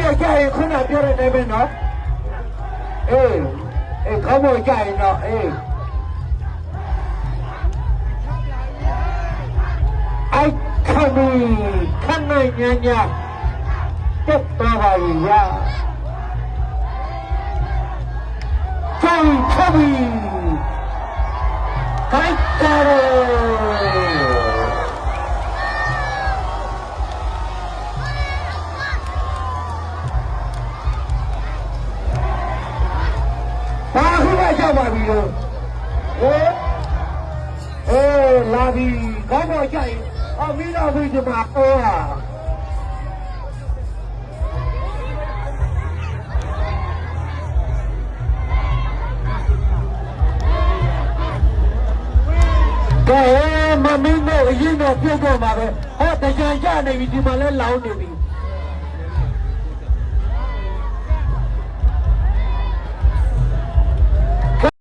မောကြရင်ခုနပြောတဲ့တိုင်းပဲနော်အေးခေါင်းမောကြရင်တော့အေးအိုက်ခမီခနိုင်ညာတက်တော်ပါရချိုင်ခမီခိုက်တာကြောက်ပါပြီလို့လာပြီခေါင်းပေါ်ကြိုက်မင်းတော်ပြီဒီမှာကဲမမင်းတို့အရင်တော့ပြုတ်တော့မှာပဲဟောတကြံရနေပြီဒီမှာလဲလောင်းနေပြီ